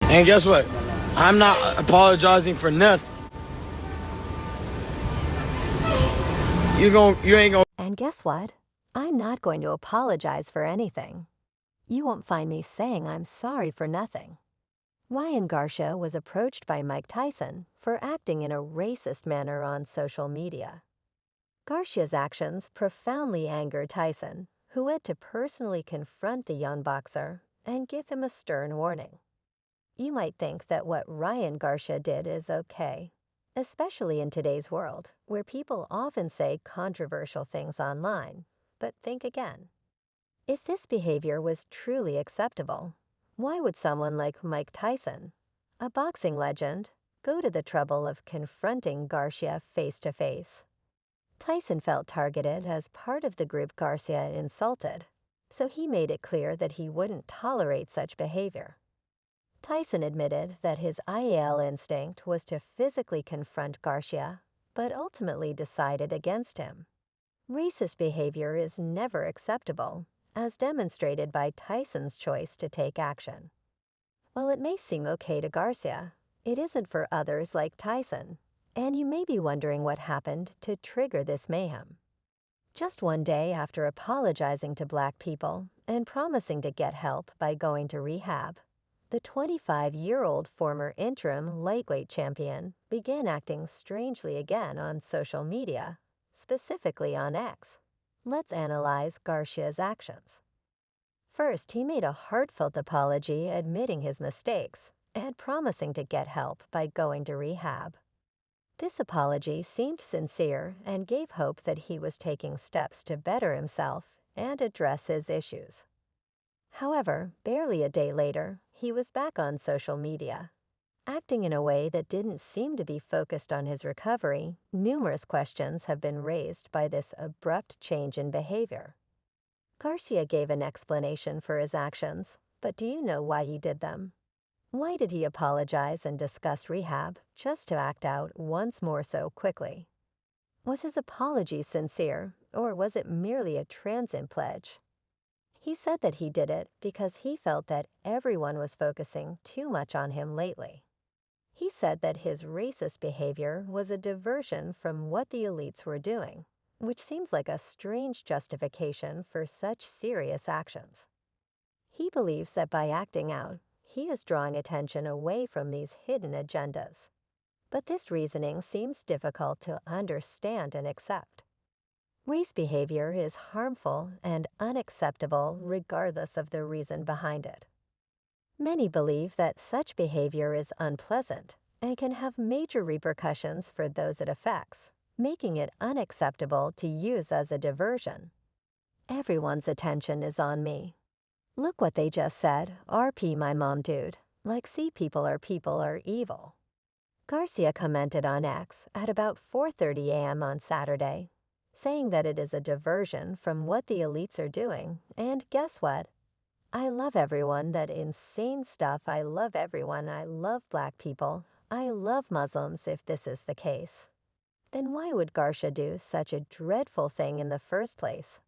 And guess what? I'm not apologizing for nothing. You ain't gonna. And guess what? I'm not going to apologize for anything. You won't find me saying I'm sorry for nothing. Ryan Garcia was approached by Mike Tyson for acting in a racist manner on social media. Garcia's actions profoundly angered Tyson, who had to personally confront the young boxer and give him a stern warning. You might think that what Ryan Garcia did is okay, especially in today's world, where people often say controversial things online. But think again. If this behavior was truly acceptable, why would someone like Mike Tyson, a boxing legend, go to the trouble of confronting Garcia face-to-face? Tyson felt targeted as part of the group Garcia insulted, so he made it clear that he wouldn't tolerate such behavior. Tyson admitted that his IAL instinct was to physically confront Garcia, but ultimately decided against him. Racist behavior is never acceptable, as demonstrated by Tyson's choice to take action. While it may seem okay to Garcia, it isn't for others like Tyson, and you may be wondering what happened to trigger this mayhem. Just one day after apologizing to Black people and promising to get help by going to rehab, the 25-year-old former interim lightweight champion began acting strangely again on social media, specifically on X. Let's analyze Garcia's actions. First, he made a heartfelt apology admitting his mistakes and promising to get help by going to rehab. This apology seemed sincere and gave hope that he was taking steps to better himself and address his issues. However, barely a day later, he was back on social media. Acting in a way that didn't seem to be focused on his recovery, numerous questions have been raised by this abrupt change in behavior. Garcia gave an explanation for his actions, but do you know why he did them? Why did he apologize and discuss rehab just to act out once more so quickly? Was his apology sincere, or was it merely a transient pledge? He said that he did it because he felt that everyone was focusing too much on him lately. He said that his racist behavior was a diversion from what the elites were doing, which seems like a strange justification for such serious actions. He believes that by acting out, he is drawing attention away from these hidden agendas. But this reasoning seems difficult to understand and accept. Race behavior is harmful and unacceptable regardless of the reason behind it. Many believe that such behavior is unpleasant and can have major repercussions for those it affects, making it unacceptable to use as a diversion. Everyone's attention is on me. Look what they just said, RP my mom dude, like see people are evil. Garcia commented on X at about 4:30 a.m. on Saturday, saying that it is a diversion from what the elites are doing, and guess what? I love everyone, that insane stuff, I love everyone, I love Black people, I love Muslims if this is the case. Then why would Garcia do such a dreadful thing in the first place?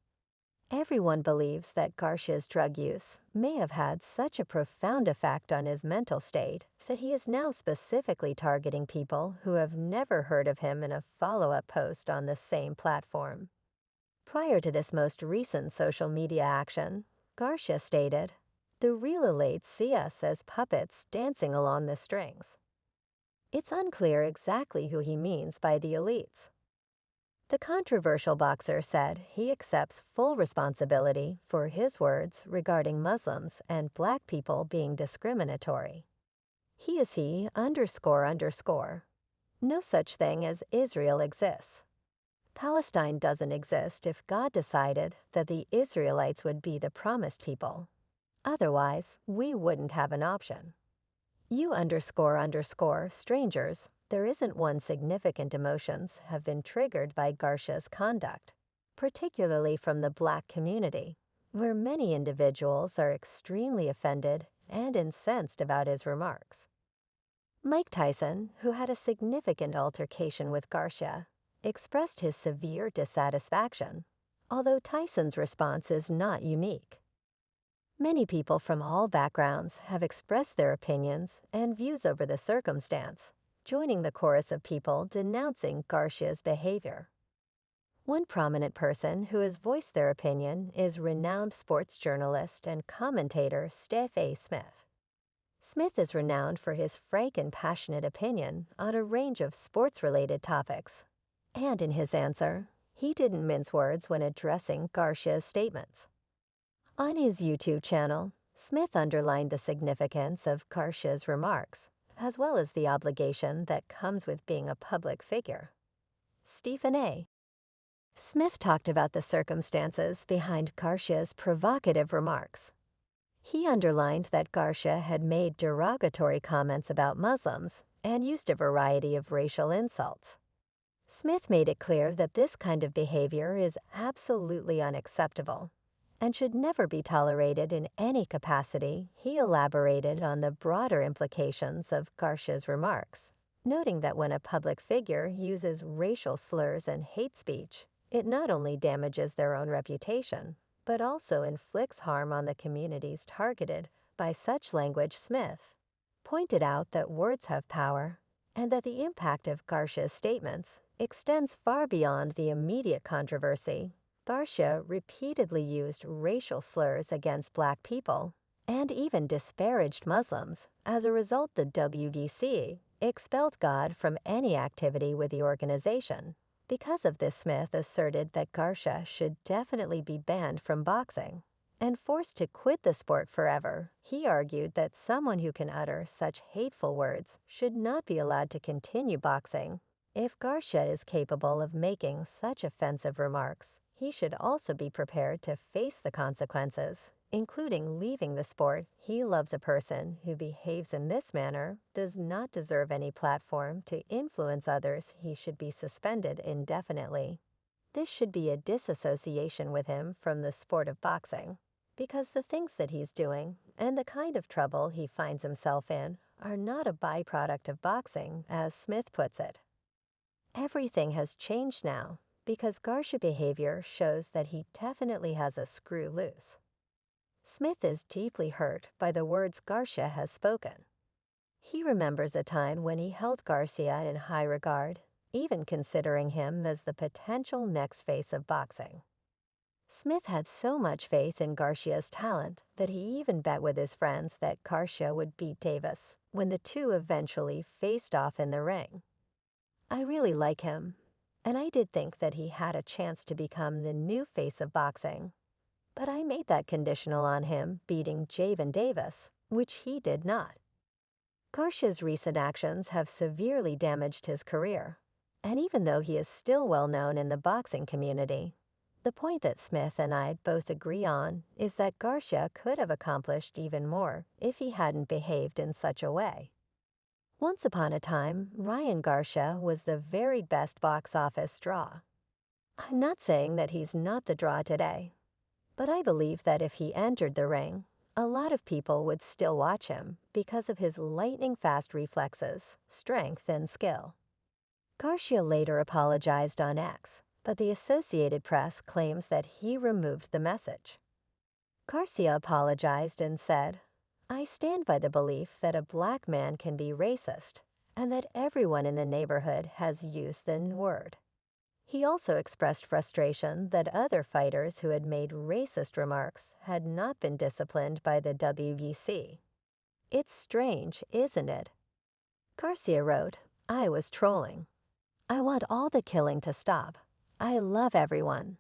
Everyone believes that Garcia's drug use may have had such a profound effect on his mental state that he is now specifically targeting people who have never heard of him in a follow-up post on the same platform. Prior to this most recent social media action, Garcia stated, "The real elites see us as puppets dancing along the strings." It's unclear exactly who he means by the elites. The controversial boxer said he accepts full responsibility for his words regarding Muslims and Black people being discriminatory. He is he __. No such thing as Israel exists. Palestine doesn't exist if God decided that the Israelites would be the promised people. Otherwise, we wouldn't have an option. You __, strangers, there isn't one significant emotions have been triggered by Garcia's conduct, particularly from the Black community, where many individuals are extremely offended and incensed about his remarks. Mike Tyson, who had a significant altercation with Garcia, expressed his severe dissatisfaction, although Tyson's response is not unique. Many people from all backgrounds have expressed their opinions and views over the circumstance, joining the chorus of people denouncing Garcia's behavior. One prominent person who has voiced their opinion is renowned sports journalist and commentator Steph A. Smith. Smith is renowned for his frank and passionate opinion on a range of sports-related topics. And in his answer, he didn't mince words when addressing Garcia's statements. On his YouTube channel, Smith underlined the significance of Garcia's remarks, as well as the obligation that comes with being a public figure. Stephen A. Smith talked about the circumstances behind Garcia's provocative remarks. He underlined that Garcia had made derogatory comments about Muslims and used a variety of racial insults. Smith made it clear that this kind of behavior is absolutely unacceptable and should never be tolerated in any capacity. He elaborated on the broader implications of Garcia's remarks, noting that when a public figure uses racial slurs and hate speech, it not only damages their own reputation, but also inflicts harm on the communities targeted by such language. Smith pointed out that words have power and that the impact of Garcia's statements extends far beyond the immediate controversy. Garcia repeatedly used racial slurs against Black people and even disparaged Muslims. As a result, the WBC expelled God from any activity with the organization. Because of this, Smith asserted that Garcia should definitely be banned from boxing and forced to quit the sport forever. He argued that someone who can utter such hateful words should not be allowed to continue boxing. If Garcia is capable of making such offensive remarks, he should also be prepared to face the consequences, including leaving the sport. He loves a person who behaves in this manner, does not deserve any platform to influence others. He should be suspended indefinitely. This should be a disassociation with him from the sport of boxing, because the things that he's doing and the kind of trouble he finds himself in are not a byproduct of boxing, as Smith puts it. Everything has changed now because Garcia's behavior shows that he definitely has a screw loose. Smith is deeply hurt by the words Garcia has spoken. He remembers a time when he held Garcia in high regard, even considering him as the potential next face of boxing. Smith had so much faith in Garcia's talent that he even bet with his friends that Garcia would beat Davis when the two eventually faced off in the ring. I really like him, and I did think that he had a chance to become the new face of boxing. But I made that conditional on him beating Javen Davis, which he did not. Garcia's recent actions have severely damaged his career, and even though he is still well known in the boxing community, the point that Smith and I both agree on is that Garcia could have accomplished even more if he hadn't behaved in such a way. Once upon a time, Ryan Garcia was the very best box office draw. I'm not saying that he's not the draw today, but I believe that if he entered the ring, a lot of people would still watch him because of his lightning-fast reflexes, strength, and skill. Garcia later apologized on X, but the Associated Press claims that he removed the message. Garcia apologized and said, "I stand by the belief that a Black man can be racist and that everyone in the neighborhood has used the N-word." He also expressed frustration that other fighters who had made racist remarks had not been disciplined by the WBC. It's strange, isn't it? Garcia wrote, "I was trolling. I want all the killing to stop. I love everyone.